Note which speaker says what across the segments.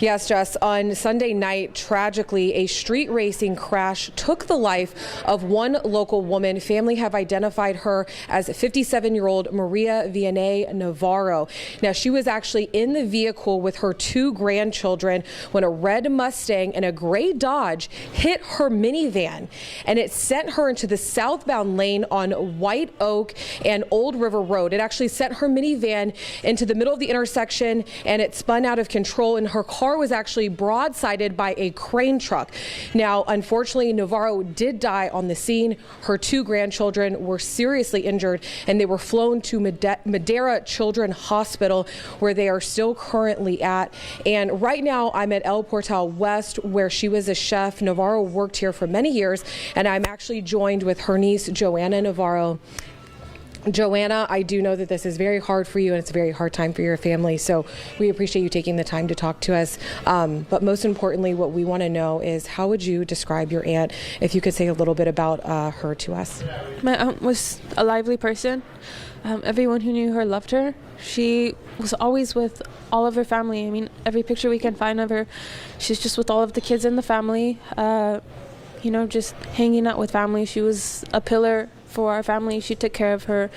Speaker 1: Yes, Jess. On Sunday night, tragically, a street racing crash took the life of one local woman. Family have identified her as 57-year-old Maria Vianney Navarro. Now, she was actually in the vehicle with her two grandchildren when a red Mustang and a gray Dodge hit her minivan, and it sent her into the southbound lane on White Oak and Old River Road. It actually sent her minivan into the middle of the intersection, and it spun out of control, and her car was actually broadsided by a crane truck. Now, unfortunately, Navarro did die on the scene. Her two grandchildren were seriously injured, and they were flown to Madera Children's Hospital, where they are still currently at. And right now, I'm at El Portal West, where she was a chef. Navarro worked here for many years, and I'm actually joined with her niece, Joanna Navarro. Joanna, I do know that this is very hard for you, and it's a very hard time for your family, so we appreciate you taking the time to talk to us. But most importantly, what we want to know is, how would you describe your aunt, if you could say a little bit about her to us?
Speaker 2: My aunt was a lively person. Everyone who knew her loved her. She was always with all of her family. I mean, every picture we can find of her, she's just with all of the kids in the family, just hanging out with family. She was a pillar for our family. She took care of her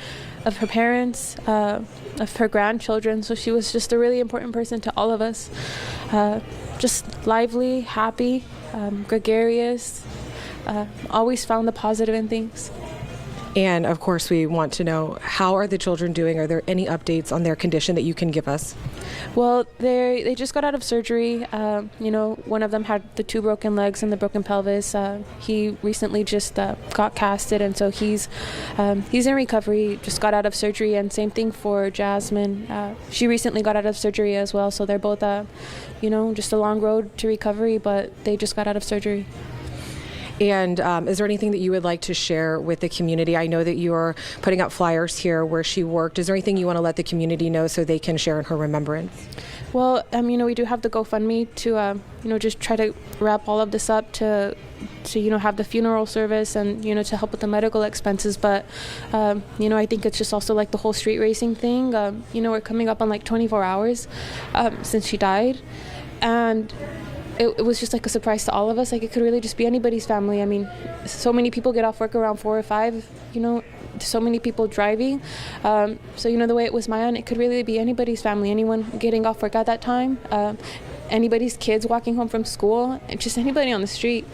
Speaker 2: parents, of her grandchildren. So she was just a really important person to all of us. Just lively, happy, gregarious, always found the positive in things.
Speaker 1: And of course, we want to know, how are the children doing? Are there any updates on their condition that you can give us?
Speaker 2: Well, they just got out of surgery. One of them had the two broken legs and the broken pelvis. He recently just got casted, and so he's in recovery, just got out of surgery. And same thing for Jasmine. She recently got out of surgery as well. So they're both, just a long road to recovery, but they just got out of surgery.
Speaker 1: And is there anything that you would like to share with the community? I know that you are putting up flyers here where she worked. Is there anything you want to let the community know so they can share in her remembrance?
Speaker 2: Well, we do have the GoFundMe to, just try to wrap all of this up to have the funeral service and, to help with the medical expenses. But, I think it's just also like the whole street racing thing. We're coming up on like 24 hours since she died. And it was just like a surprise to all of us. Like, it could really just be anybody's family. I mean, so many people get off work around 4 or 5, so many people driving. So, the way it was my aunt, it could really be anybody's family, anyone getting off work at that time, anybody's kids walking home from school, and just anybody on the street.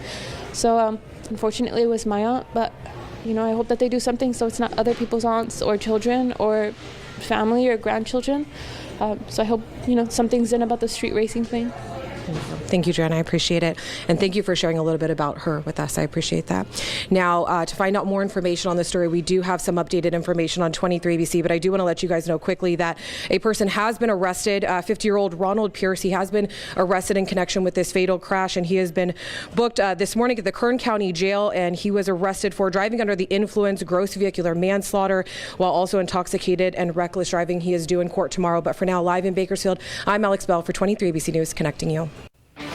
Speaker 2: So, unfortunately, it was my aunt, but, I hope that they do something so it's not other people's aunts or children or family or grandchildren. So I hope, something's done about the street racing thing.
Speaker 1: Thank you, Jen. I appreciate it. And thank you for sharing a little bit about her with us. I appreciate that. Now, to find out more information on the story, we do have some updated information on 23ABC, but I do want to let you guys know quickly that a person has been arrested. 50-year-old Ronald Pierce, he has been arrested in connection with this fatal crash, and he has been booked this morning at the Kern County Jail, and he was arrested for driving under the influence, gross vehicular manslaughter, while also intoxicated and reckless driving. He is due in court tomorrow. But for now, live in Bakersfield, I'm Alex Bell for 23ABC News, connecting you.